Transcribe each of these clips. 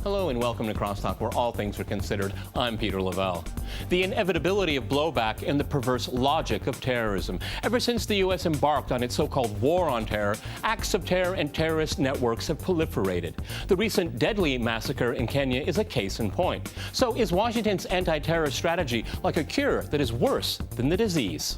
Hello and welcome to CrossTalk, where all things are considered. I'm Peter Lavelle. The inevitability of blowback and the perverse logic of terrorism. Ever since the U.S. embarked on its so-called war on terror, acts of terror and terrorist networks have proliferated. The recent deadly massacre in Kenya is a case in point. So is Washington's anti-terror strategy like a cure that is worse than the disease?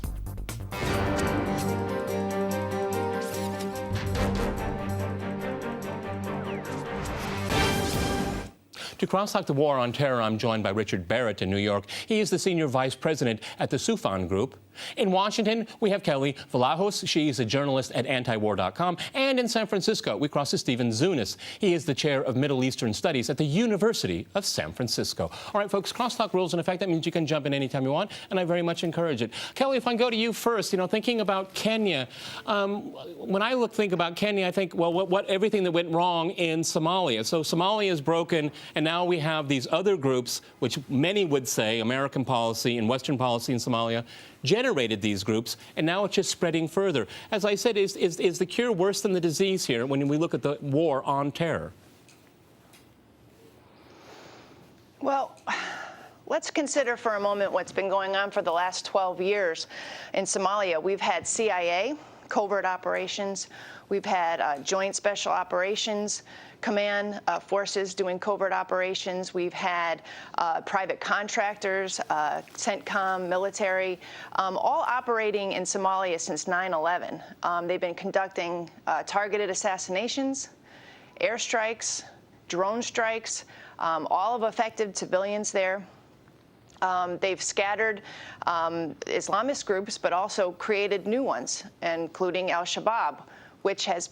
To CrossTalk the War on Terror, I'm joined by Richard Barrett in New York. He is the Senior Vice President at the Soufan Group. In Washington, we have Kelly Vlahos. She's a journalist at antiwar.com. And in San Francisco, we cross to Stephen Zunis. He is the Chair of Middle Eastern Studies at the University of San Francisco. All right, folks, CrossTalk rules in effect. That means you can jump in anytime you want, and I very much encourage it. Kelly, if I go to you first, thinking about Kenya, when I think about Kenya, I think, well, what everything that went wrong in Somalia. So Somalia is broken, and now we have these other groups, which many would say American policy and Western policy in Somalia generated these groups, and now it's just spreading further. As I said, is the cure worse than the disease here when we look at the war on terror? Well, let's consider for a moment what's been going on for the last 12 years in Somalia. We've had CIA, covert operations. We've had Joint Special Operations Command forces doing covert operations. We've had private contractors, CENTCOM, military, all operating in Somalia since 9/11. They've been conducting targeted assassinations, airstrikes, drone strikes, all of affected civilians there. They've scattered Islamist groups, but also created new ones, including Al-Shabaab, which has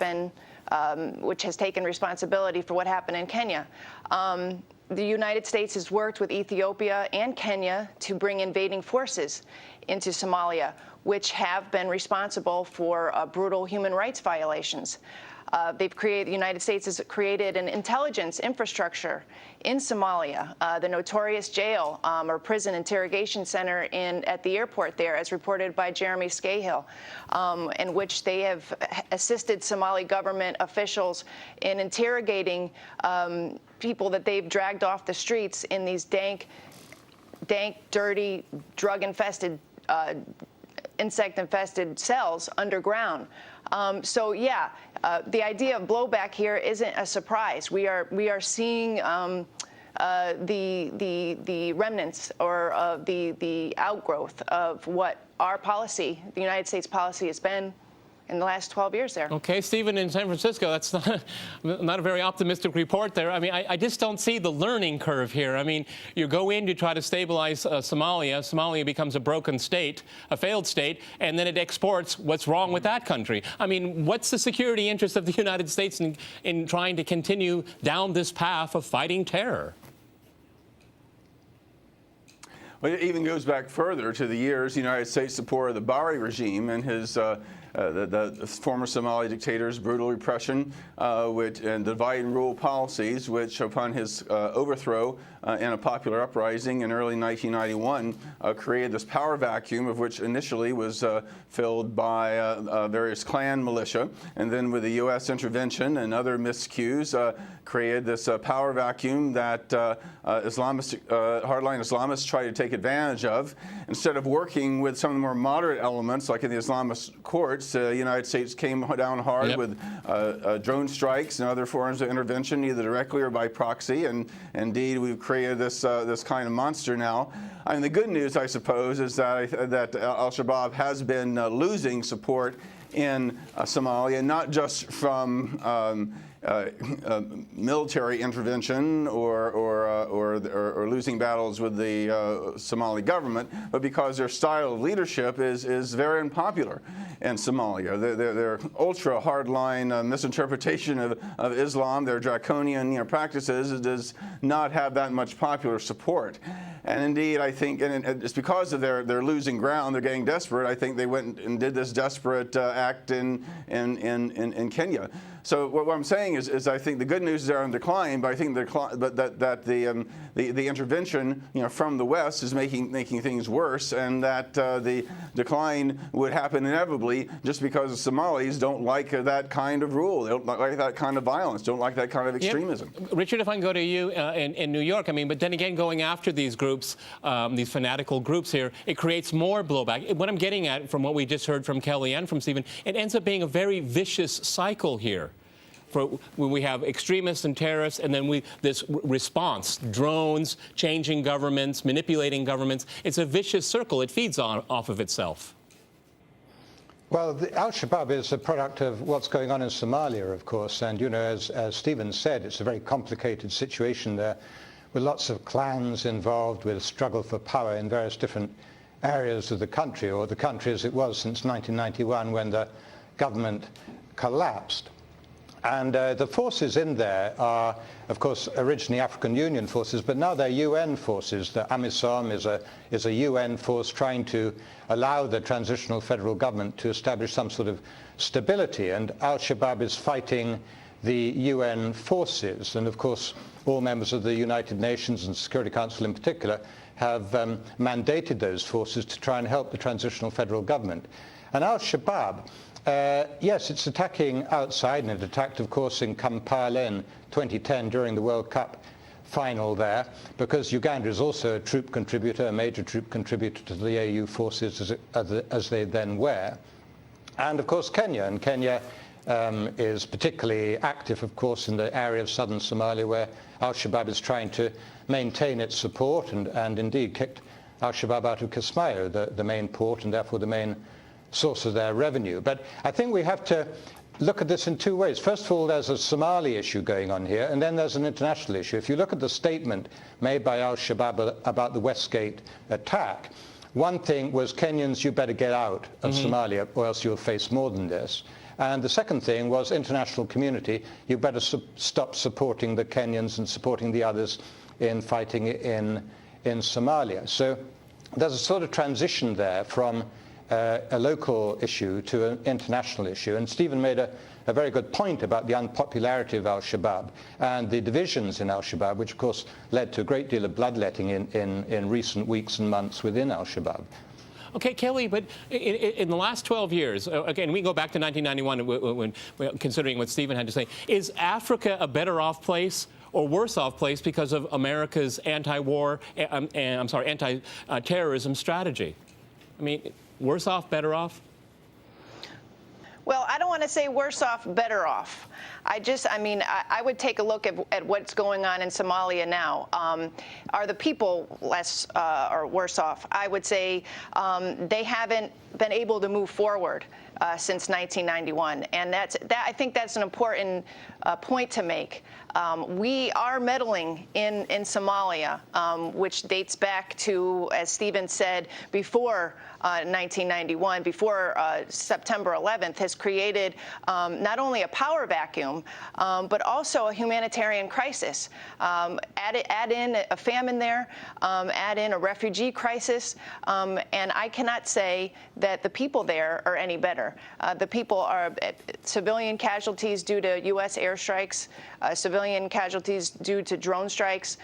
taken responsibility for what happened in Kenya. The United States has worked with Ethiopia and Kenya to bring invading forces into Somalia, which have been responsible for brutal human rights violations. The United States has created an intelligence infrastructure in Somalia, the notorious jail or prison interrogation center at the airport there, as reported by Jeremy Scahill, in which they have assisted Somali government officials in interrogating people that they've dragged off the streets in these dank, dirty, drug-infested, insect-infested cells underground. The idea of blowback here isn't a surprise. We are seeing the remnants or the outgrowth of what our policy, the United States policy, has been in the last 12 years there. Okay, Stephen, in San Francisco, that's not a very optimistic report there. I mean, I just don't see the learning curve here. I mean, you go in to try to stabilize Somalia. Somalia becomes a broken state, a failed state, and then it exports what's wrong with that country. I mean, what's the security interest of the United States in trying to continue down this path of fighting terror? Well, it even goes back further to the years the United States supported the Bari regime and his the former Somali dictator's brutal repression and divide and rule policies, which upon his overthrow in a popular uprising in early 1991 created this power vacuum, of which initially was filled by various clan militia, and then with the U.S. intervention and other miscues created this power vacuum that hardline Islamists try to take advantage of. Instead of working with some of the more moderate elements, like in the Islamist courts, the United States came down hard with drone strikes and other forms of intervention, either directly or by proxy. And indeed, we've created this kind of monster now. I mean, the good news, I suppose, is that Al-Shabaab has been losing support in Somalia, not just from military intervention or losing battles with the Somali government, but because their style of leadership is very unpopular in Somalia. Their ultra hardline misinterpretation of Islam, their draconian practices, does not have that much popular support. And indeed, I think, and it's because of their losing ground, they're getting desperate. I think they went and did this desperate act in Kenya. So what I'm saying is I think the good news is they're on decline, but I think the intervention, from the West is making things worse, and that the decline would happen inevitably just because the Somalis don't like that kind of rule. They don't like that kind of violence. Don't like that kind of extremism. Yep. Richard, if I can go to you in New York, but then again, going after these groups, these fanatical groups here, it creates more blowback. What I'm getting at from what we just heard from Kelly and from Stephen, it ends up being a very vicious cycle here. When we have extremists and terrorists, and then this response, drones, changing governments, manipulating governments, it's a vicious circle. It feeds off of itself. Well, Al-Shabaab is a product of what's going on in Somalia, of course, and as Stephen said, it's a very complicated situation there, with lots of clans involved, with struggle for power in various different areas of the country, or the country as it was since 1991 when the government collapsed. And the forces in there are, of course, originally African Union forces, but now they're UN forces. The AMISOM is a UN force trying to allow the transitional federal government to establish some sort of stability. And Al-Shabaab is fighting the UN forces. And, of course, all members of the United Nations and Security Council in particular have mandated those forces to try and help the transitional federal government. And Al-Shabaab, yes, it's attacking outside, and it attacked, of course, in Kampala in 2010 during the World Cup final there, because Uganda is also a troop contributor, a major troop contributor to the AU forces as they then were. And, of course, Kenya. And Kenya is particularly active, of course, in the area of southern Somalia, where Al-Shabaab is trying to maintain its support and indeed kicked Al-Shabaab out of Kismayo, the main port, and therefore the main source of their revenue. But I think we have to look at this in two ways. First of all, there's a Somali issue going on here, and then there's an international issue. If you look at the statement made by Al-Shabaab about the Westgate attack, one thing was, Kenyans, you better get out of Somalia, or else you'll face more than this. And the second thing was, international community, you better stop supporting the Kenyans and supporting the others in fighting in Somalia. So there's a sort of transition there from a local issue to an international issue. And Stephen made a very good point about the unpopularity of Al-Shabaab and the divisions in Al-Shabaab, which of course led to a great deal of bloodletting in recent weeks and months within Al-Shabaab. Okay, Kelly, but in the last 12 years, again, we go back to 1991, when considering what Stephen had to say, is Africa a better off place or worse off place because of America's anti-war, anti-terrorism strategy? Worse off, better off? Well, I don't want to say worse off, better off. I would take a look at what's going on in Somalia now. Are the people less or worse off? I would say they haven't been able to move forward since 1991, and I think that's an important point to make. We are meddling in Somalia, which dates back to, as Stephen said, before 1991, before September 11th, has created not only a power vacuum, but also a humanitarian crisis. Add in a famine there, add in a refugee crisis, and I cannot say that the people there are any better. The people are civilian casualties due to U.S. airstrikes, civilian casualties due to drone strikes,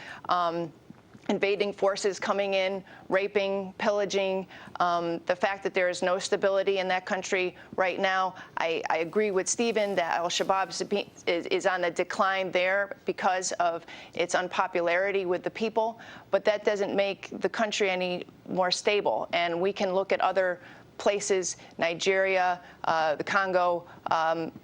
invading forces coming in, raping, pillaging, the fact that there is no stability in that country right now. I agree with Stephen that Al-Shabaab is on the decline there because of its unpopularity with the people, but that doesn't make the country any more stable. And we can look at other places, Nigeria, the Congo,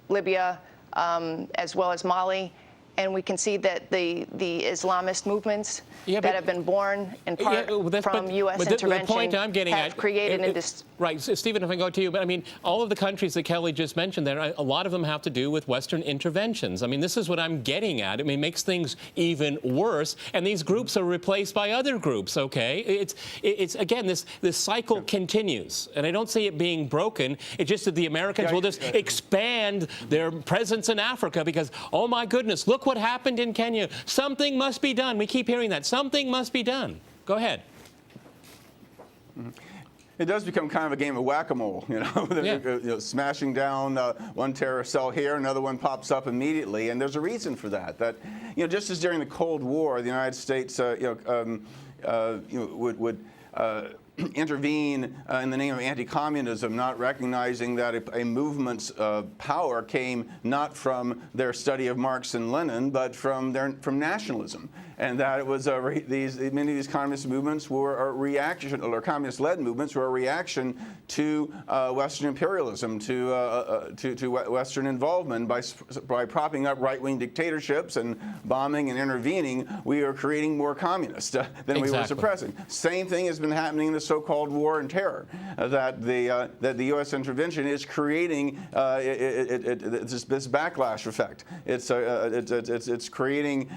Libya, as well as Mali, and we can see that the Islamist movements that have been born in part from U.S. intervention the point I'm getting have created right, Stephen, if I go to you, but all of the countries that Kelly just mentioned there, a lot of them have to do with Western interventions. This is what I'm getting at. It makes things even worse, and these groups are replaced by other groups, okay? It's again, this cycle continues, and I don't see it being broken. It's just that the Americans will just expand their presence in Africa because, oh my goodness, look what happened in Kenya. Something must be done. We keep hearing that. Something must be done. Go ahead. It does become kind of a game of whack-a-mole, you know, smashing down one terrorist cell here, another one pops up immediately, and there's a reason for that. That, you know, just as during the Cold War, the United States, would intervene in the name of anti-communism, not recognizing that a movement's power came not from their study of Marx and Lenin, but from nationalism, and that it was many of these communist movements were a reaction, or communist-led movements were a reaction to Western imperialism, to Western involvement by propping up right-wing dictatorships and bombing and intervening. We are creating more communists than we were suppressing. Same thing has been happening in the so-called war on terror. That the U.S. intervention is creating this backlash effect. It's creating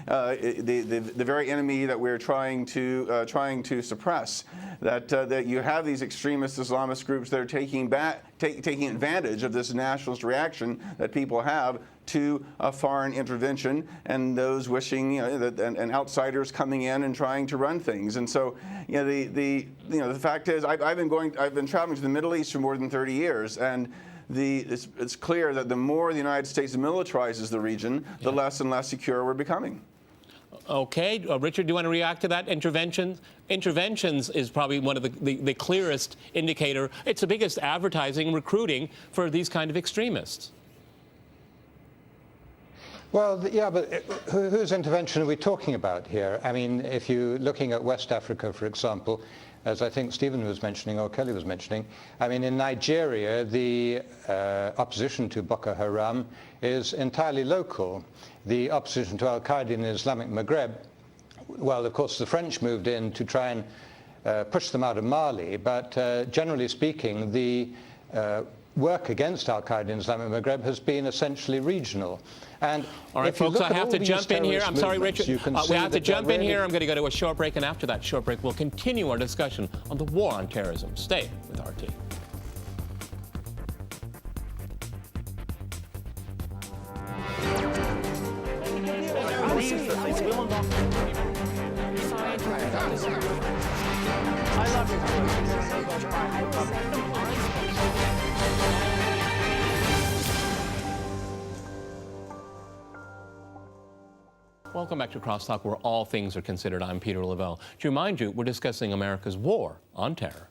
the very enemy that we're trying to suppress. That you have these extremist Islamist groups that are taking advantage of this nationalist reaction that people have to a foreign intervention, and those wishing, you know, and outsiders coming in and trying to run things. And so, you know, the fact is, I've been traveling to the Middle East for more than 30 years, and it's clear that the more the United States militarizes the region, the less and less secure we're becoming. Okay, Richard, do you want to react to that? Interventions is probably one of the clearest indicator. It's the biggest advertising recruiting for these kind of extremists. Well, yeah, but whose intervention are we talking about here? I mean, if you're looking at West Africa, for example, as I think Stephen was mentioning, or Kelly was mentioning, I mean, in Nigeria, the opposition to Boko Haram is entirely local. The opposition to Al-Qaeda in the Islamic Maghreb, well, of course, the French moved in to try and push them out of Mali, but generally speaking, the work against Al-Qaeda in Islamic Maghreb has been essentially regional. And all right, folks, I have to jump in here. I'm sorry, Richard. We have to jump in here. I'm going to go to a short break, and after that short break, we'll continue our discussion on the war on terrorism. Stay with RT. Welcome back to CrossTalk, where all things are considered. I'm Peter Lavelle. To remind you, we're discussing America's war on terror.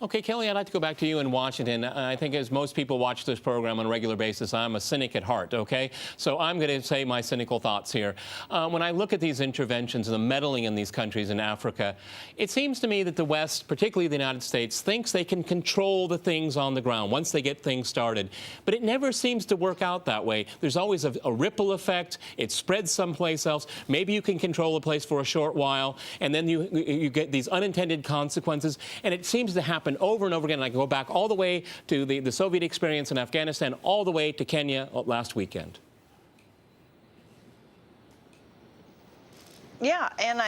Okay, Kelly, I'd like to go back to you in Washington. I think as most people watch this program on a regular basis, I'm a cynic at heart, okay? So I'm going to say my cynical thoughts here. When I look at these interventions and the meddling in these countries in Africa, it seems to me that the West, particularly the United States, thinks they can control the things on the ground once they get things started. But it never seems to work out that way. There's always a ripple effect. It spreads someplace else. Maybe you can control a place for a short while, and then you get these unintended consequences. And it seems to happen over and over again. And I can go back all the way to the Soviet experience in Afghanistan, all the way to Kenya last weekend. Yeah, and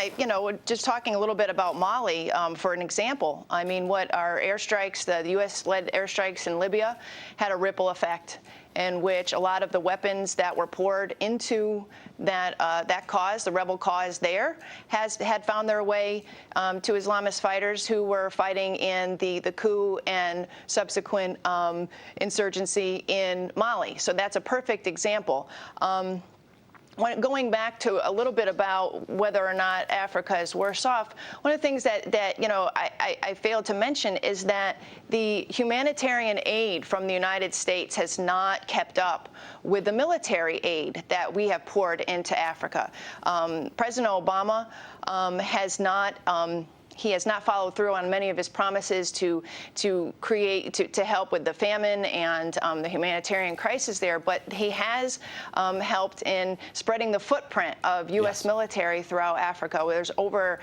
just talking a little bit about Mali, for an example, I mean, what our airstrikes, the U.S.-led airstrikes in Libya, had a ripple effect in which a lot of the weapons that were poured into that cause, the rebel cause there, had found their way to Islamist fighters who were fighting in the coup and subsequent insurgency in Mali. So that's a perfect example. Going back to a little bit about whether or not Africa is worse off, one of the things that I failed to mention is that the humanitarian aid from the United States has not kept up with the military aid that we have poured into Africa. President Obama has not. He has not followed through on many of his promises to help with the famine and the humanitarian crisis there, but he has helped in spreading the footprint of U.S. military throughout Africa. There's over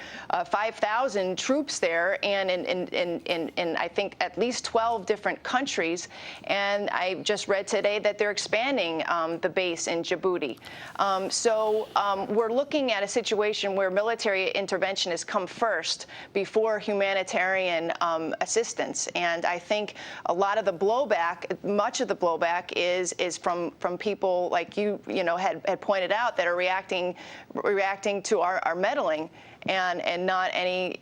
5,000 troops there, and in I think at least 12 different countries. And I just read today that they're expanding the base in Djibouti. So we're looking at a situation where military intervention has come first before humanitarian assistance. And I think a lot of the blowback, much of the blowback is from people like you had pointed out, that are reacting to our meddling and not any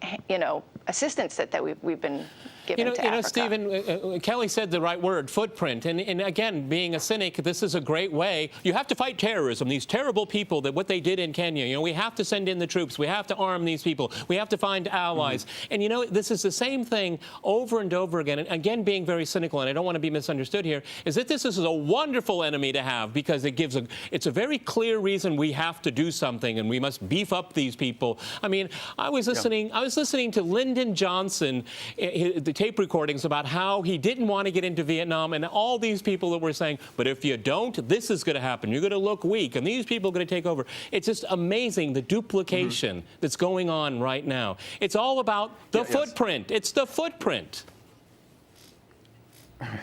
assistance that we've been given to Africa. Stephen, Kelly said the right word, footprint. And again, being a cynic, this is a great way. You have to fight terrorism. These terrible people, that what they did in Kenya, we have to send in the troops. We have to arm these people. We have to find allies. And this is the same thing over and over again. And again, being very cynical, and I don't want to be misunderstood here, is that this is a wonderful enemy to have, because it's a very clear reason we have to do something, and we must beef up these people. I mean, I was listening to Lyndon Johnson, the tape recordings about how he didn't want to get into Vietnam, and all these people that were saying, but if you don't, this is going to happen. You're going to look weak, and these people are going to take over. It's just amazing, the duplication that's going on right now. It's all about the footprint. It's the footprint.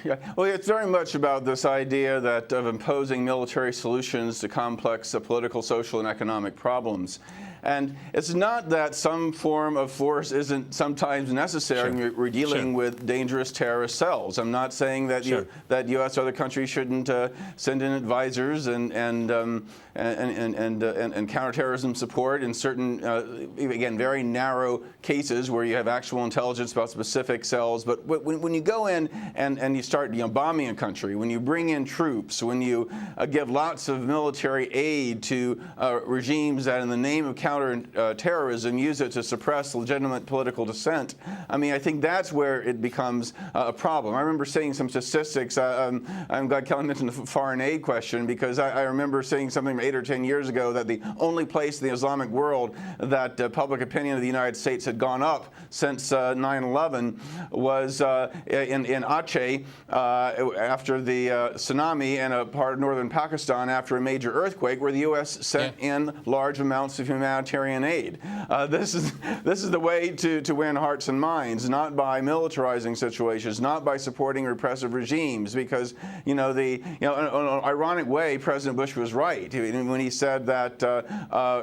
Yeah, well, it's very much about this idea of imposing military solutions to complex political, social, and economic problems. And it's not that some form of force isn't sometimes necessary when we're dealing with dangerous terrorist cells. I'm not saying that that U.S. or other countries shouldn't send in advisors and counterterrorism support in certain, again, very narrow cases where you have actual intelligence about specific cells. But when you go in and you start bombing a country, when you bring in troops, when you give lots of military aid to regimes that in the name of counter-terrorism use it to suppress legitimate political dissent, I mean, I think that's where it becomes a problem. I remember seeing some statistics. I'm glad Kelly mentioned the foreign aid question, because I remember seeing something 8 or 10 years ago that the only place in the Islamic world that public opinion of the United States had gone up since 9/11 was in Aceh after the tsunami, and a part of northern Pakistan after a major earthquake, where the U.S. sent in large amounts of humanitarian aid. This is the way to win hearts and minds, not by militarizing situations, not by supporting repressive regimes, because in an ironic way, President Bush was right when he said that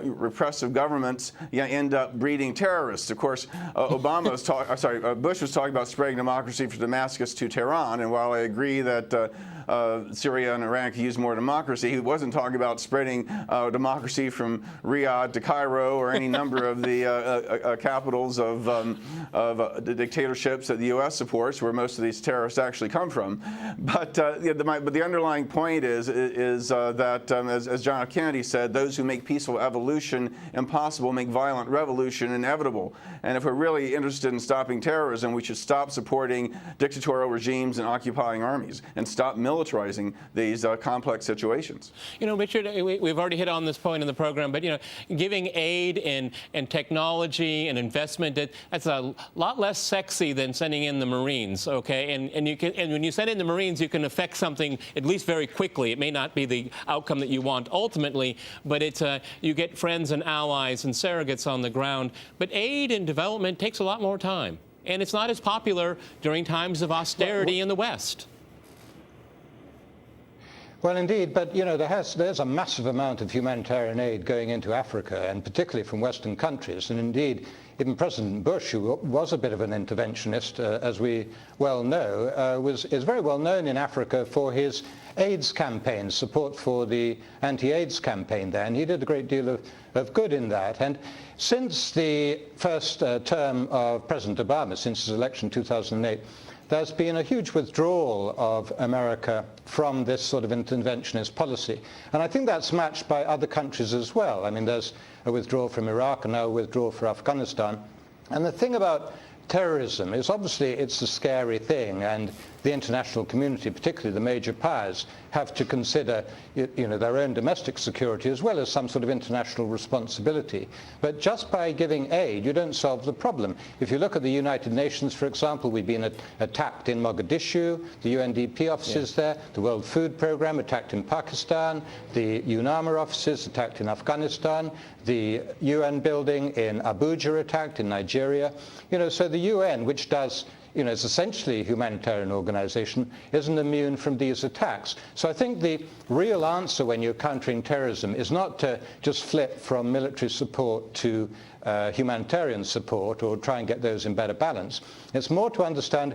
repressive governments end up breeding terrorists. Of course, Bush was talking about spreading democracy from Damascus to Tehran, and while I agree that Syria and Iran could use more democracy, he wasn't talking about spreading democracy from Riyadh to Cairo or any number of the capitals of the dictatorships that the U.S. supports, where most of these terrorists actually come from. But the underlying point is that, as John F. Kennedy said, those who make peaceful evolution impossible make violent revolution inevitable. And if we're really interested in stopping terrorism, we should stop supporting dictatorial regimes and occupying armies, and stop militarizing these complex situations. Richard, we've already hit on this point in the program, but giving aid and technology and investment, that's a lot less sexy than sending in the Marines, okay? And when you send in the Marines, you can affect something at least very quickly. It may not be the outcome that you want ultimately, but it's you get friends and allies and surrogates on the ground. But aid and development takes a lot more time, and it's not as popular during times of austerity in the West. Well, indeed, but there's a massive amount of humanitarian aid going into Africa, and particularly from Western countries. And indeed, even President Bush, who was a bit of an interventionist, as we well know, is very well known in Africa for his AIDS campaign, support for the anti-AIDS campaign there, and he did a great deal of good in that. And since the first term of President Obama, since his election in 2008, there's been a huge withdrawal of America from this sort of interventionist policy. And I think that's matched by other countries as well. I mean, there's a withdrawal from Iraq and now a withdrawal from Afghanistan. And the thing about terrorism is obviously it's a scary thing, and the international community, particularly the major powers, have to consider their own domestic security as well as some sort of international responsibility. But just by giving aid, you don't solve the problem. If you look at the United Nations, for example, we've been attacked in Mogadishu, the UNDP offices there, the World Food Programme attacked in Pakistan, the UNAMA offices attacked in Afghanistan, the UN building in Abuja attacked in Nigeria. So the UN, which does is essentially a humanitarian organization, isn't immune from these attacks. So I think the real answer when you're countering terrorism is not to just flip from military support to humanitarian support or try and get those in better balance. It's more to understand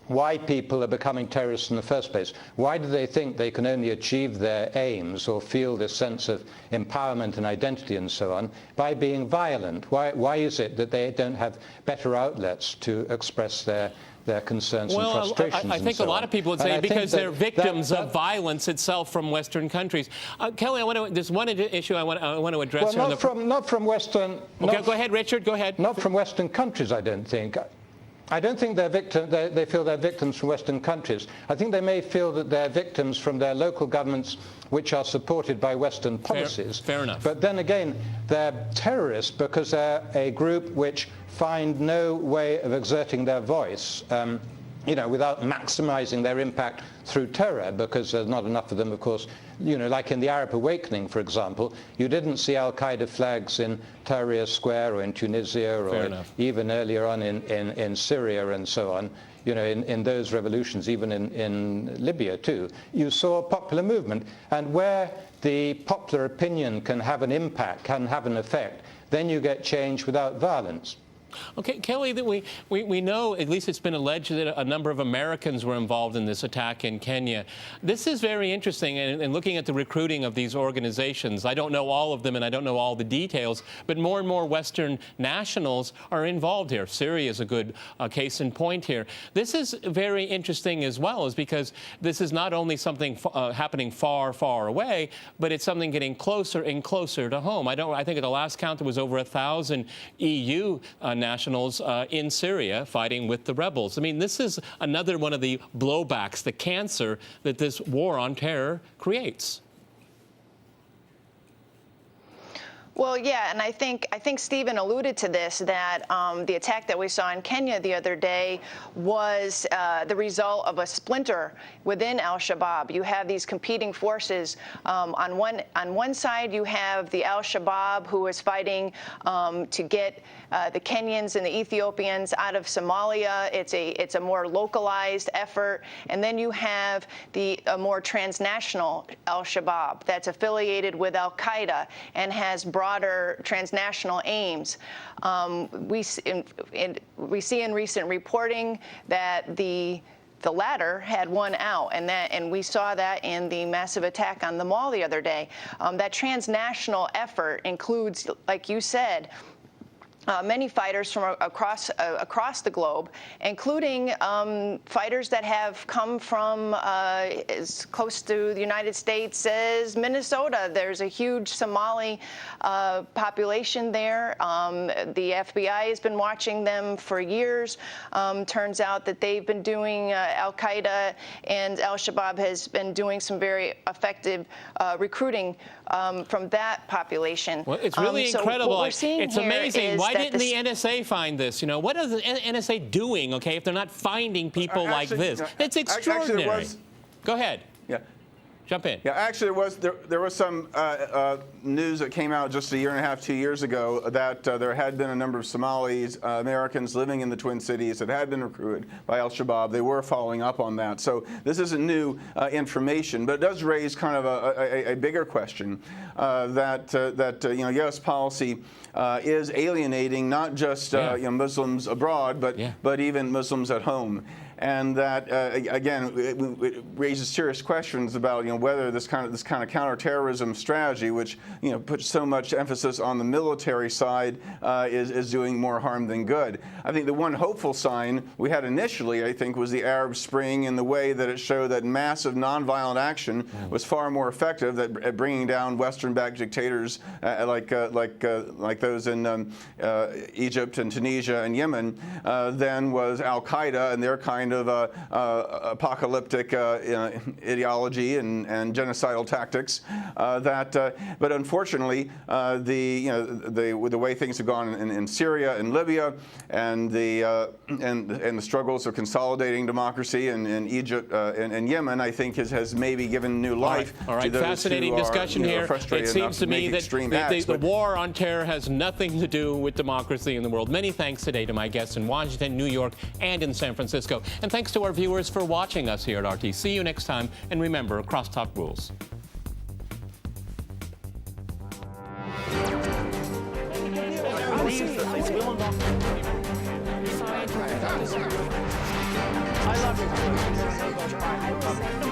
why people are becoming terrorists in the first place. Why do they think they can only achieve their aims or feel this sense of empowerment and identity and so on by being violent? Why is it that they don't have better outlets to express their concerns and frustrations? I think a lot of people would say because they're victims of violence itself from Western countries. Kelly, there's one issue I want to address. Well, not from Western. Okay, go ahead, Richard. Go ahead. Not from Western countries, I don't think. I don't think they feel they're victims from Western countries. I think they may feel that they're victims from their local governments, which are supported by Western policies. Fair enough. But then again, they're terrorists because they're a group which find no way of exerting their voice, without maximizing their impact through terror, because there's not enough of them, of course. Like in the Arab Awakening, for example, you didn't see Al-Qaeda flags in Tahrir Square or in Tunisia or even earlier on in Syria and so on. In those revolutions, even in Libya too, you saw a popular movement. And where the popular opinion can have an impact, can have an effect, then you get change without violence. Okay, Kelly, that we know, at least it's been alleged, that a number of Americans were involved in this attack in Kenya. This is very interesting, and looking at the recruiting of these organizations, I don't know all of them and I don't know all the details, but more and more Western nationals are involved here. Syria is a good case in point here. This is very interesting as well, is because this is not only something happening far, far away, but it's something getting closer and closer to home. I think at the last count there was over 1,000 EU nationals in Syria fighting with the rebels. I mean, this is another one of the blowbacks, the cancer that this war on terror creates. Well, yeah, and I think Stephen alluded to this, that the attack that we saw in Kenya the other day was the result of a splinter within al-Shabaab. You have these competing forces. On one side, you have the al-Shabaab who is fighting to get the Kenyans and the Ethiopians out of Somalia. It's a more localized effort, and then you have a more transnational al-Shabaab that's affiliated with al-Qaeda and has broader transnational aims. We see in recent reporting that the latter had won out, and we saw that in the massive attack on the mall the other day. That transnational effort includes, like you said, many fighters from across the globe, including fighters that have come from as close to the United States as Minnesota. There's a huge Somali population there. The FBI has been watching them for years. Turns out that they've been doing Al-Qaeda and Al-Shabaab has been doing some very effective recruiting from that population. Well, it's really incredible. What we're seeing it's here amazing. is Why didn't the NSA find this? What is the NSA doing, okay, if they're not finding people like this? It's extraordinary. Go ahead. Yeah. Jump in. Yeah, actually, there was some news that came out just a year and a half, 2 years ago that there had been a number of Somalis, Americans living in the Twin Cities that had been recruited by al-Shabaab. They were following up on that. So this isn't new information, but it does raise kind of a bigger question that U.S. policy is alienating not just Muslims abroad, but even Muslims at home. And that again, it raises serious questions about whether this kind of counterterrorism strategy, which puts so much emphasis on the military side, is doing more harm than good. I think the one hopeful sign we had initially, I think, was the Arab Spring in the way that it showed that massive nonviolent action was far more effective at bringing down Western-backed dictators like those in Egypt and Tunisia and Yemen than was Al-Qaeda and their kind kind of apocalyptic ideology and genocidal tactics. But unfortunately, the way things have gone in Syria and Libya, and the struggles of consolidating democracy in Egypt and Yemen, I think has maybe given new life. All right. To those Fascinating who are, discussion here. frustrated It seems to me that the war on terror has nothing to do with democracy in the world. Many thanks today to my guests in Washington, New York, and in San Francisco. And thanks to our viewers for watching us here at RT. See you next time. And remember, Crosstalk rules. I love you.